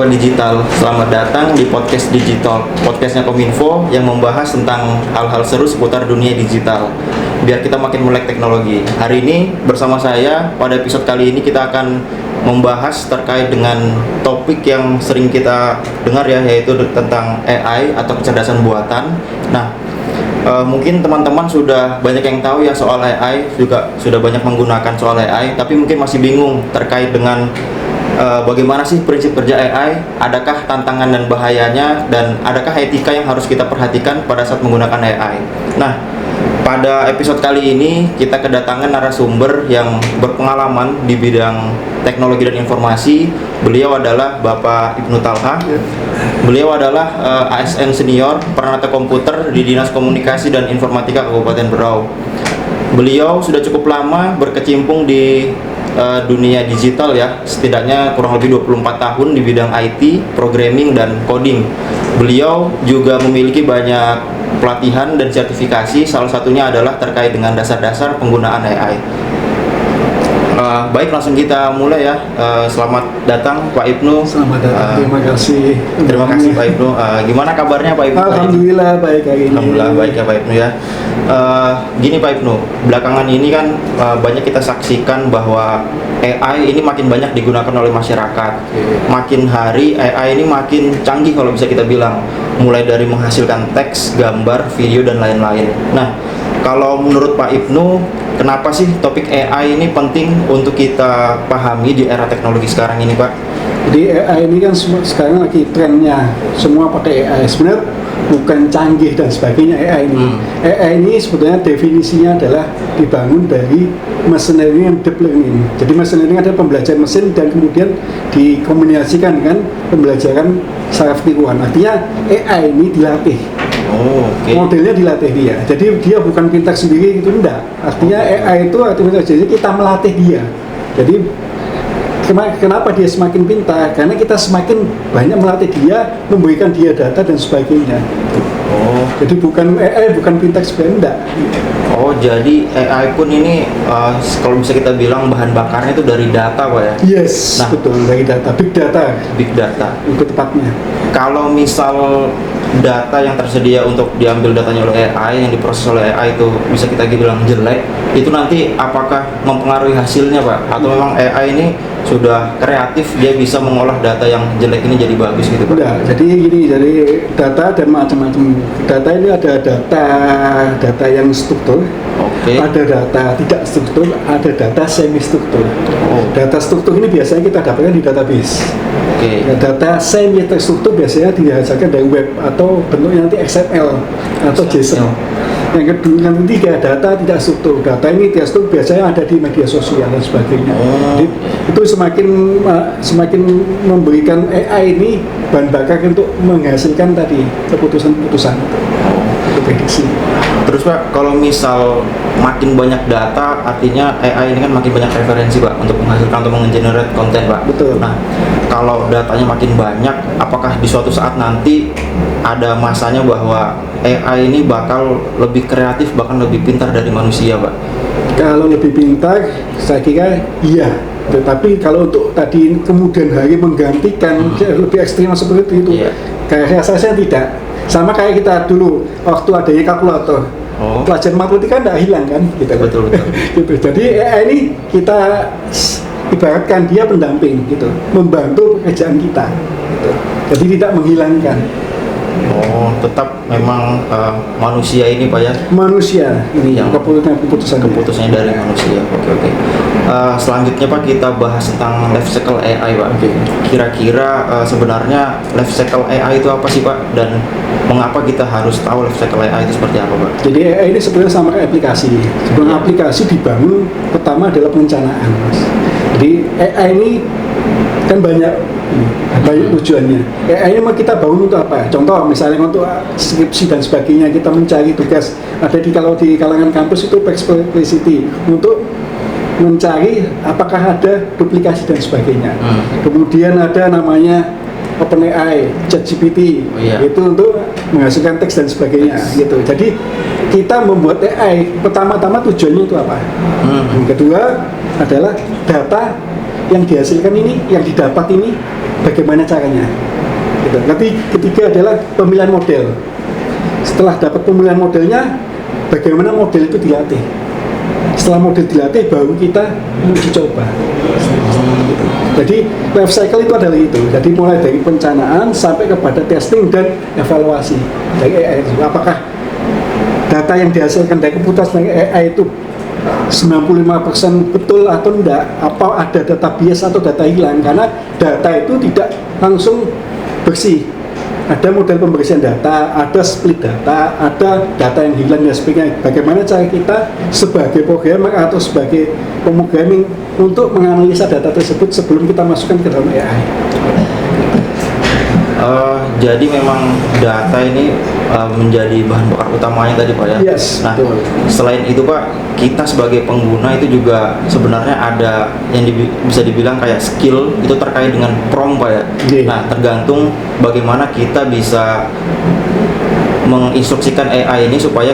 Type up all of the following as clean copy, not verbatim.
Sobat Digital, selamat datang di Podcast Digital, podcastnya Kominfo yang membahas tentang hal-hal seru seputar dunia digital biar kita makin melek teknologi. Hari ini bersama saya, pada episode kali ini kita akan membahas terkait dengan topik yang sering kita dengar ya, yaitu tentang AI atau kecerdasan buatan. Nah, mungkin teman-teman sudah banyak yang tahu ya soal AI, juga sudah banyak menggunakan soal AI, tapi mungkin masih bingung terkait dengan bagaimana sih prinsip kerja AI, adakah tantangan dan bahayanya, dan adakah etika yang harus kita perhatikan pada saat menggunakan AI. Nah, pada episode kali ini kita kedatangan narasumber yang berpengalaman di bidang teknologi dan informasi. Beliau adalah Bapak Ibnu Talha. Beliau adalah ASN senior peranata komputer di Dinas Komunikasi dan Informatika Kabupaten Berau. Beliau sudah cukup lama berkecimpung di dunia digital ya, setidaknya kurang lebih 24 tahun di bidang IT, programming, dan coding. Beliau juga memiliki banyak pelatihan dan sertifikasi, salah satunya adalah terkait dengan dasar-dasar penggunaan AI. Baik, langsung kita mulai ya. Selamat datang Pak Ibnu. Selamat datang, terima kasih. Terima kasih Pak Ibnu. Gimana kabarnya Pak Ibnu? Alhamdulillah baik hari ini. Alhamdulillah baik ya Pak Ibnu ya. Gini Pak Ibnu, belakangan ini kan banyak kita saksikan bahwa AI ini makin banyak digunakan oleh masyarakat. Makin hari AI ini makin canggih kalau bisa kita bilang, mulai dari menghasilkan teks, gambar, video, dan lain-lain. Nah, kalau menurut Pak Ibnu, kenapa sih topik AI ini penting untuk kita pahami di era teknologi sekarang ini, Pak? Jadi AI ini kan sekarang lagi trennya, semua pakai AI. Sebenarnya bukan canggih dan sebagainya AI ini. AI ini sebetulnya definisinya adalah dibangun dari machine learning and deep learning. Jadi machine learning adalah pembelajaran mesin dan kemudian dikombinasikan dengan pembelajaran saraf tiruan. Artinya AI ini dilatih. Modelnya dilatih dia. Jadi dia bukan pintar sendiri gitu, enggak. Artinya AI itu artinya jadi kita melatih dia. Jadi kenapa dia semakin pintar? Karena kita semakin banyak melatih dia, memberikan dia data dan sebagainya. Jadi bukan AI bukan pintar sebenarnya, enggak. Jadi AI pun ini kalau bisa kita bilang bahan bakarnya itu dari data, Pak ya? Yes, nah, betul, dari data, big data itu tepatnya. Kalau misal data yang tersedia untuk diambil datanya oleh AI, yang diproses oleh AI itu bisa kita bilang jelek, itu nanti apakah mempengaruhi hasilnya, Pak? Atau memang AI ini sudah kreatif, dia bisa mengolah data yang jelek ini jadi bagus gitu, Pak? Enggak, jadi gini, jadi data dan macam-macam. Data ini ada data yang struktur, ada data tidak struktur, ada data semi struktur. Data struktur ini biasanya kita dapatkan di database. Data semi terstruktur biasanya dihasilkan dari web atau bentuknya nanti XML atau JSON. Yang ketiga, data tidak struktur. Data ini tidak struktur biasanya ada di media sosial dan sebagainya. Jadi, itu semakin memberikan AI ini bahan bakar untuk menghasilkan tadi keputusan-keputusan. Itu prediksi. Terus Pak, kalau misal makin banyak data, artinya AI ini kan makin banyak referensi Pak untuk menghasilkan atau menggenerate konten Pak. Betul. Nah, kalau datanya makin banyak, apakah di suatu saat nanti ada masanya bahwa AI ini bakal lebih kreatif, bahkan lebih pintar dari manusia Pak? Kalau lebih pintar, saya kira iya. Tetapi kalau untuk tadi kemudian hari menggantikan lebih ekstrim seperti itu, kayak saya tidak. Sama kayak kita dulu waktu adanya kalkulator, pelajaran matematika tidak hilang kan, gitu. Betul. Gitu. Jadi AI ini kita ibaratkan dia pendamping, gitu, membantu pekerjaan kita, gitu. Jadi tidak menghilangkan. Tetap memang manusia ini Pak ya? Manusia ini yang keputusannya dari manusia. Oke. Selanjutnya Pak, kita bahas tentang life cycle AI Pak. Kira-kira sebenarnya life cycle AI itu apa sih Pak? Dan mengapa kita harus tahu life cycle AI itu seperti apa Pak? Jadi AI ini sebenarnya sama kayak aplikasi. Sebelum aplikasi dibangun, pertama adalah perencanaan. Jadi AI ini kan banyak tujuannya. AI ini kita bangun untuk apa? Contoh misalnya untuk skripsi dan sebagainya, kita mencari tugas. Ada kalau di kalangan kampus itu Perplexity untuk mencari apakah ada duplikasi dan sebagainya. Kemudian ada namanya OpenAI, ChatGPT, itu untuk menghasilkan teks dan sebagainya, gitu. Jadi kita membuat AI pertama-tama tujuannya itu apa? Yang kedua adalah data yang dihasilkan ini, yang didapat ini bagaimana caranya. Gitu. Nanti ketiga adalah pemilihan model. Setelah dapat pemilihan modelnya, bagaimana model itu dilatih. Setelah model dilatih, baru kita uji coba. Gitu. Jadi life cycle itu adalah itu. Jadi mulai dari perencanaan sampai kepada testing dan evaluasi dari AI itu. Apakah data yang dihasilkan dari keputusan AI itu 95% betul atau enggak? Apa ada data bias atau data hilang? Karena data itu tidak langsung bersih. Ada model pembersihan data, ada split data, ada data yang hilang dan sebagainya. Bagaimana cara kita sebagai programmer atau sebagai pemrogramming untuk menganalisa data tersebut sebelum kita masukkan ke dalam AI? Jadi memang data ini menjadi bahan bakar utamanya tadi Pak ya. Yes, nah, betul. selain itu Pak, kita sebagai pengguna itu juga sebenarnya ada yang bisa dibilang kayak skill itu terkait dengan prompt Pak ya. Yeah. Nah, tergantung bagaimana kita bisa menginstruksikan AI ini supaya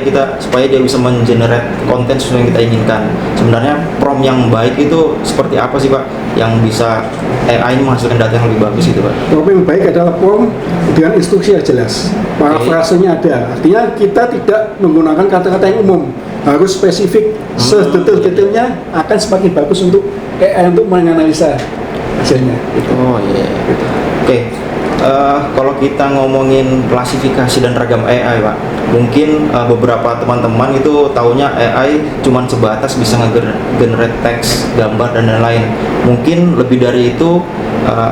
dia bisa mengenerate konten sesuai yang kita inginkan. Sebenarnya prompt yang baik itu seperti apa sih Pak, yang bisa AI ini menghasilkan data yang lebih bagus itu Pak? Prompt yang baik adalah prompt dengan instruksi yang jelas, parafrasenya ada. Artinya kita tidak menggunakan kata-kata yang umum, harus spesifik, sedetail-detailnya akan semakin bagus untuk AI untuk menganalisa hasilnya. Oh iya. Oke. Kalau kita ngomongin klasifikasi dan ragam AI Pak, mungkin beberapa teman-teman itu taunya AI cuman sebatas bisa nge-generate teks, gambar dan lain-lain. Mungkin lebih dari itu,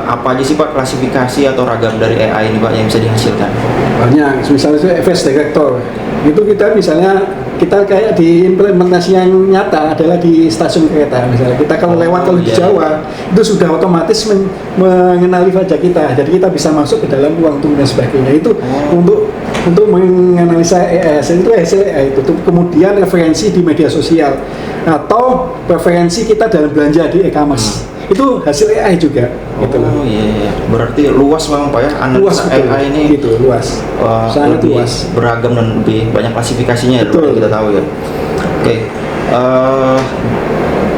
apa aja sih Pak klasifikasi atau ragam dari AI ini Pak yang bisa dihasilkan? Banyak, misalnya itu FS Detector. Itu kita misalnya kita kayak di implementasi yang nyata adalah di stasiun kereta misalnya. Kita kalau lewat kalau di Jawa itu sudah otomatis mengenali wajah kita. Jadi kita bisa masuk ke dalam ruang tunggu dan sebagainya. Itu untuk menganalisa AI, itu hasil AI itu. Kemudian referensi di media sosial atau preferensi kita dalam belanja di e-commerce. Itu hasil AI juga. Gitu. Iya. Berarti luas memang Pak ya analisa AI ini. Gitu, luas. Sangat luas. Beragam dan lebih banyak klasifikasinya ya, kita tahu ya. Oke.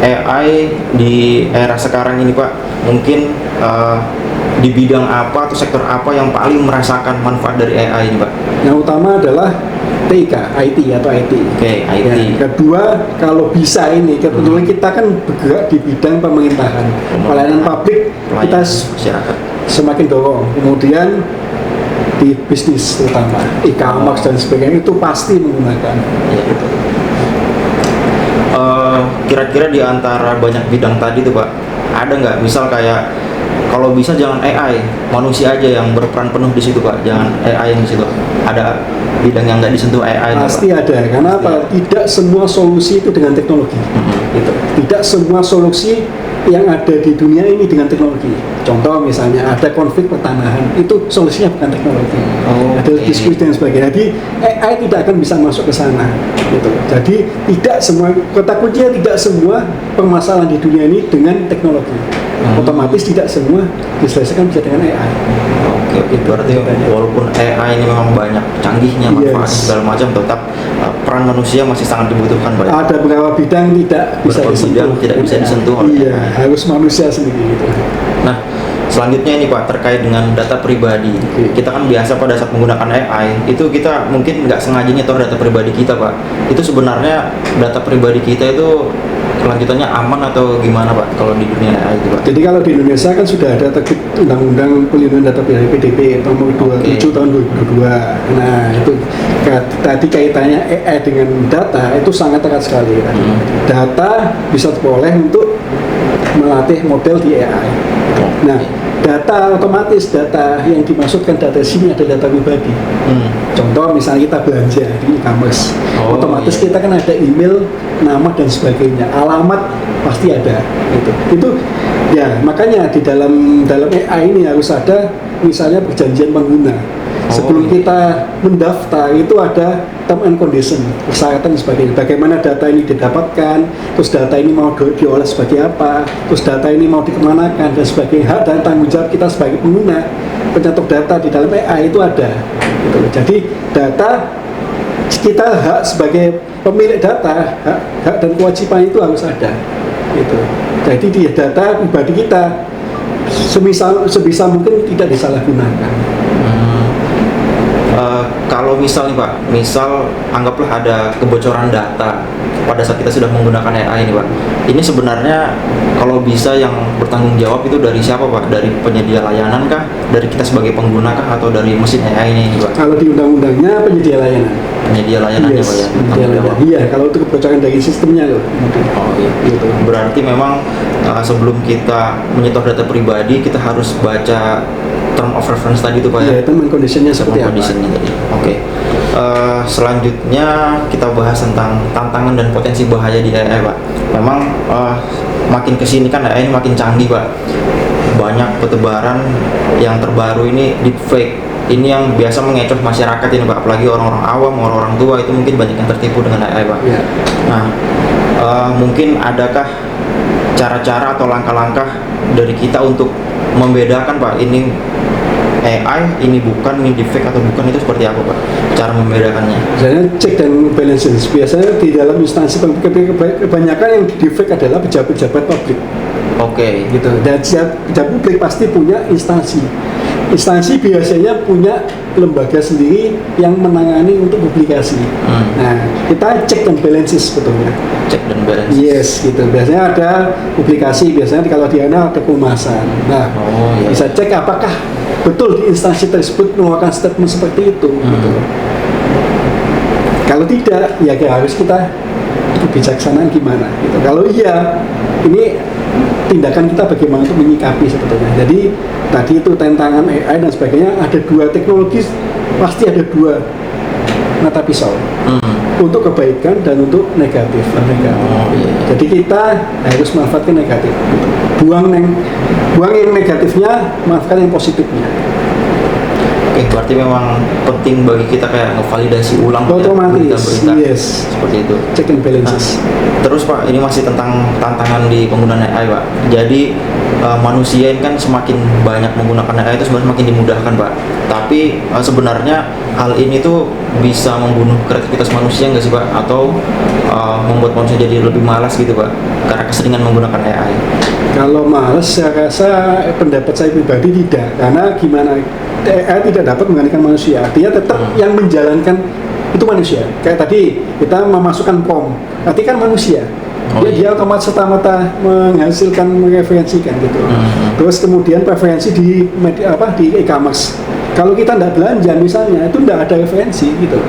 AI di era sekarang ini Pak, mungkin di bidang apa atau sektor apa yang paling merasakan manfaat dari AI ini Pak? Yang utama adalah TIK, IT atau IT. Oke, IT. Ya, kedua, kalau bisa ini, kebetulan kita kan bergerak di bidang pemerintahan, pelayanan publik, kita masyarakat semakin dorong. Kemudian di bisnis terutama, e-commerce dan sebagainya itu pasti menggunakan. Ya. Kira-kira di antara banyak bidang tadi tuh Pak, ada nggak misal kayak kalau bisa jangan AI, manusia aja yang berperan penuh di situ Pak, jangan AI yang di situ. Ada bidang yang nggak disentuh AI? Pasti Pak? ada, karena apa? Tidak semua solusi itu dengan teknologi. Gitu. Tidak semua solusi yang ada di dunia ini dengan teknologi. Contoh misalnya ada konflik pertanahan, itu solusinya bukan teknologi. Ada diskusi dan sebagainya. Jadi AI tidak akan bisa masuk ke sana. Gitu. Jadi tidak semua, kata kuncinya tidak semua permasalahan di dunia ini dengan teknologi. Otomatis tidak semua diselesaikan bisa dengan AI. Oke, berarti walaupun AI ini memang banyak canggihnya, manfaat segala macam, tetap peran manusia masih sangat dibutuhkan Pak. Ada beberapa bidang tidak bisa disentuh. Tidak bisa disentuh oleh AI. Harus manusia sendiri gitu. Nah, selanjutnya ini Pak, terkait dengan data pribadi. Kita kan biasa pada saat menggunakan AI, itu kita mungkin nggak sengaja nyetor data pribadi kita Pak. Itu sebenarnya data pribadi kita itu kelanjutannya aman atau gimana Pak kalau di dunia AI itu Pak? Jadi kalau di Indonesia kan sudah ada terbit Undang-Undang Perlindungan Data Pribadi PDP nomor 27 tahun 2022. Nah itu tadi kaitannya AI dengan data itu sangat erat sekali. Data bisa diperoleh untuk melatih model di AI. Nah data otomatis, data yang dimaksudkan data sini adalah data pribadi. Contoh misalnya kita belanja di e-commerce, otomatis kita kan ada email, nama dan sebagainya, alamat pasti ada. Itu ya makanya di dalam AI ini harus ada misalnya perjanjian pengguna. Sebelum kita mendaftar itu ada term and condition, persyaratan dan sebagainya. Bagaimana data ini didapatkan, terus data ini mau diolah sebagai apa, terus data ini mau dikemanakan dan sebagainya. Hak dan tanggung jawab kita sebagai pengguna pencetak data di dalam AI itu ada. Gitu. Jadi data kita hak sebagai pemilik data, hak dan kewajiban itu harus ada. Gitu. Jadi di data pribadi kita sebisa mungkin tidak disalahgunakan. Kalau misal nih Pak, misal anggaplah ada kebocoran data pada saat kita sudah menggunakan AI ini Pak. Ini sebenarnya kalau bisa yang bertanggung jawab itu dari siapa Pak? Dari penyedia layanan kah? Dari kita sebagai pengguna kah? Atau dari mesin AI ini Pak? Kalau di undang-undangnya penyedia layanan. Penyedia layanannya Pak ya? Penyedia layanan. Iya, kalau itu kebocoran dari sistemnya loh. Oh iya. Gitu. Berarti memang sebelum kita menyetor data pribadi kita harus baca term of reference tadi itu Pak ya? Iya, term and condition-nya seperti apa. Tadi. Oke. Selanjutnya kita bahas tentang tantangan dan potensi bahaya di AI Pak. Memang makin kesini kan AI ini makin canggih Pak. Banyak petebaran yang terbaru ini deepfake. Ini yang biasa mengecoh masyarakat ini Pak, apalagi orang-orang awam, orang-orang tua itu mungkin banyak yang tertipu dengan AI Pak. Iya. Nah, mungkin adakah cara-cara atau langkah-langkah dari kita untuk membedakan Pak, ini AI, ini bukan, ini deepfake atau bukan, itu seperti apa Pak? Cara membedakannya? Misalnya check dan balances. Biasanya di dalam instansi kebanyakan yang deepfake adalah pejabat-pejabat publik. Oke. Gitu. Dan pejabat publik pasti punya instansi. Instansi biasanya punya lembaga sendiri yang menangani untuk publikasi. Nah, kita cek dan balances sebetulnya. Cek dan balances. Yes, gitu. Biasanya ada publikasi, biasanya kalau di ana ada kemasan. Nah, iya. bisa cek apakah betul di instansi tersebut mengeluarkan statement seperti itu. Gitu. Kalau tidak, ya harus kita kebijaksanaan gimana. Gitu. Kalau iya, ini tindakan kita bagaimana untuk menyikapi sebetulnya. Jadi tadi itu tantangan AI dan sebagainya, ada dua teknologi, pasti ada dua mata pisau untuk kebaikan dan untuk negatif. Jadi kita harus manfaatkan negatif, buang yang negatifnya, manfaatkan yang positifnya. Oke, berarti memang penting bagi kita kayak ngevalidasi ulang otomatis, berita-berita yes. Seperti itu. Check and balances. Terus Pak, ini masih tentang tantangan di penggunaan AI Pak. Jadi manusia ini kan semakin banyak menggunakan AI itu sebenarnya semakin dimudahkan Pak. Tapi sebenarnya hal ini tuh bisa membunuh kreativitas manusia nggak sih Pak? Atau membuat manusia jadi lebih malas gitu Pak? Karena keseringan menggunakan AI. Kalau malas, saya rasa pendapat saya pribadi tidak. Karena gimana? AI tidak dapat menggantikan manusia. Dia tetap yang menjalankan itu manusia. Kayak tadi kita memasukkan prompt, berarti kan manusia. Dia otomatis serta-merta menghasilkan, mereferensikan gitu. Terus kemudian preferensi di media di e-commerce. Kalau kita tidak belanja misalnya, itu tidak ada referensi gitu.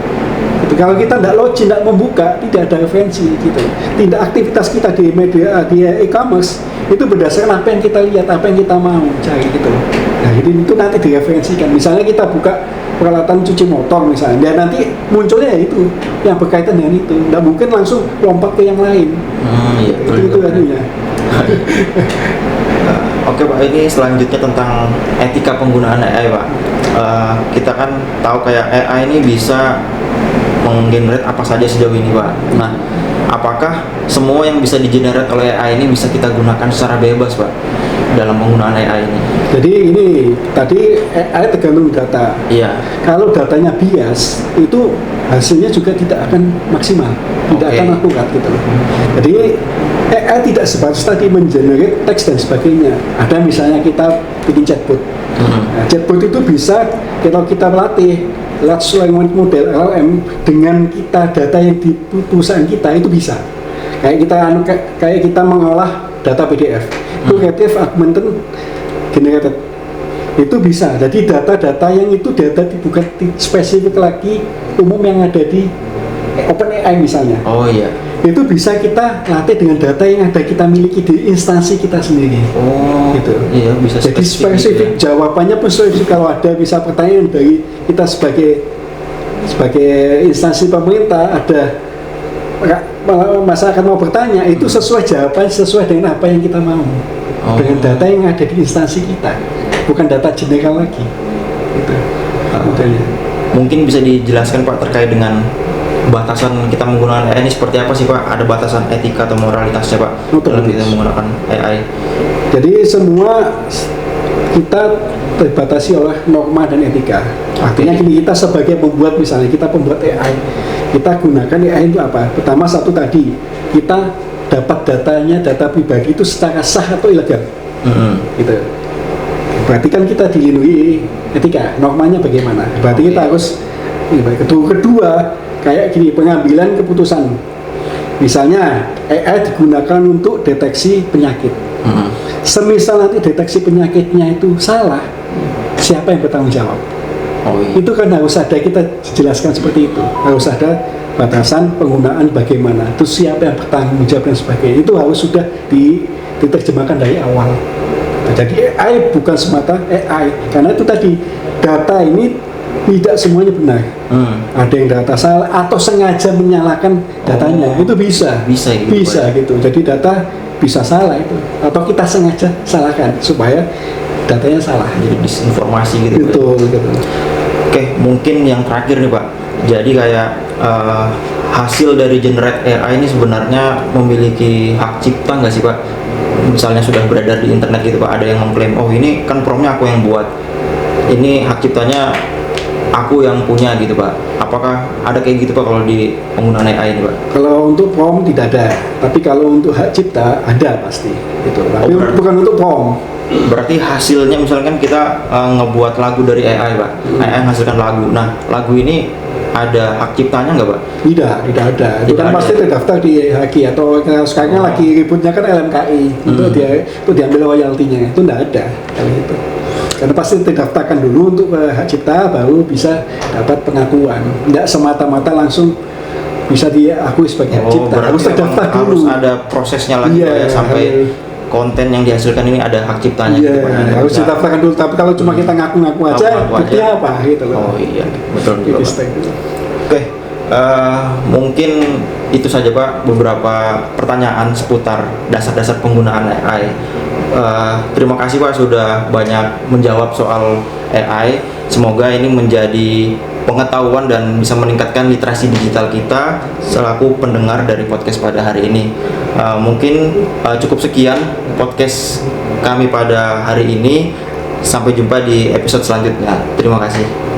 Kalau kita tidak login, tidak membuka, tidak ada referensi gitu. Tidak aktivitas kita di media di e-commerce itu berdasarkan apa yang kita lihat, apa yang kita mau cari gitu. Nah, jadi itu nanti direferensikan. Misalnya kita buka peralatan cuci motor misalnya, dan nanti munculnya ya itu yang berkaitan dengan itu. Tidak mungkin langsung lompat ke yang lain. Iya, itu artinya. Oke Pak, ini selanjutnya tentang etika penggunaan AI Pak. Kita kan tahu kayak AI ini bisa menggenerate apa saja sejauh ini Pak. Nah, apakah semua yang bisa digenerate oleh AI ini bisa kita gunakan secara bebas Pak dalam penggunaan AI ini? Jadi ini tadi AI tergantung data. Iya. Kalau datanya bias, itu hasilnya juga tidak akan maksimal, tidak akan akurat gitu loh. Jadi AI tidak sebatas tadi mengenerate teks dan sebagainya. Ada misalnya kita bikin chatbot. Nah, chatbot itu bisa kalau kita melatih large language model LLM dengan kita data yang di perusahaan kita itu bisa. Kayak kita mengolah data PDF. Itu Creative Augmented Generated. Itu bisa. Jadi data-data yang itu data bukan spesifik lagi umum yang ada di OpenAI misalnya. Oh iya. Itu bisa kita latih dengan data yang ada kita miliki di instansi kita sendiri. Oh, gitu. Iya, bisa jadi spesifik ya. Jawabannya pun spesifik. Kalau ada bisa pertanyaan dari kita sebagai instansi pemerintah, ada masyarakat mau bertanya, itu sesuai jawaban sesuai dengan apa yang kita mau. Dengan data yang ada di instansi kita, bukan data general lagi. Gitu. Mungkin bisa dijelaskan Pak terkait dengan batasan kita menggunakan AI ini seperti apa sih Pak? Ada batasan etika atau moralitasnya Pak dalam kita menggunakan AI? Jadi semua kita terbatasi oleh norma dan etika. Artinya kita sebagai pembuat, misalnya kita pembuat AI, kita gunakan AI itu apa? Pertama satu tadi, kita dapat data pribadi itu secara sah atau ilegal. Gitu. berarti kan kita dilindungi etika, normanya bagaimana. Berarti kita harus kedua kayak gini, pengambilan keputusan. Misalnya AI digunakan untuk deteksi penyakit. Semisal nanti deteksi penyakitnya itu salah, siapa yang bertanggung jawab? Itu kan harus ada, kita jelaskan seperti itu. Harus ada batasan penggunaan bagaimana, terus siapa yang bertanggung jawab dan sebagainya. Itu harus sudah diterjemahkan dari awal. Nah, jadi AI bukan semata AI, karena itu tadi data ini tidak semuanya benar. Ada yang data salah atau sengaja menyalahkan datanya, itu bisa gitu. Jadi data bisa salah itu, atau kita sengaja salahkan supaya datanya salah. Jadi disinformasi gitu. Betul, gitu. Oke, mungkin yang terakhir nih Pak. Jadi kayak hasil dari generate AI ini sebenarnya memiliki hak cipta nggak sih Pak? Misalnya sudah beredar di internet gitu Pak, ada yang mengklaim, oh ini kan promnya aku yang buat, ini hak ciptanya aku yang punya gitu Pak. Apakah ada kayak gitu Pak kalau di penggunaan AI ini Pak? Kalau untuk prom tidak ada, tapi kalau untuk hak cipta ada pasti. Gitu. Tapi bukan untuk prom. Berarti hasilnya misalkan kita ngebuat lagu dari AI Pak, AI menghasilkan lagu. Nah lagu ini ada hak ciptanya nggak Pak? Tidak ada. Itu kan pasti terdaftar di HQ, atau sekarang lagi ributnya kan LMKI untuk diambil royaltinya. Itu tidak ada kali itu. Karena pasti terdaftarkan dulu untuk hak cipta, baru bisa dapat pengakuan. Tidak semata-mata langsung bisa diakui sebagai hak cipta. Harus terdaftar dulu. Harus ada prosesnya lagi ya, sampai konten yang dihasilkan ini ada hak ciptanya. Iya, gitu, harus didaftarkan dulu. Tapi kalau cuma kita ngaku-ngaku aja, buktinya apa gitu loh. Oh iya, betul juga Pak. Oke, mungkin itu saja Pak, beberapa pertanyaan seputar dasar-dasar penggunaan AI. Terima kasih Pak sudah banyak menjawab soal AI. Semoga ini menjadi pengetahuan dan bisa meningkatkan literasi digital kita selaku pendengar dari podcast pada hari ini. Mungkin cukup sekian podcast kami pada hari ini. Sampai jumpa di episode selanjutnya. Terima kasih.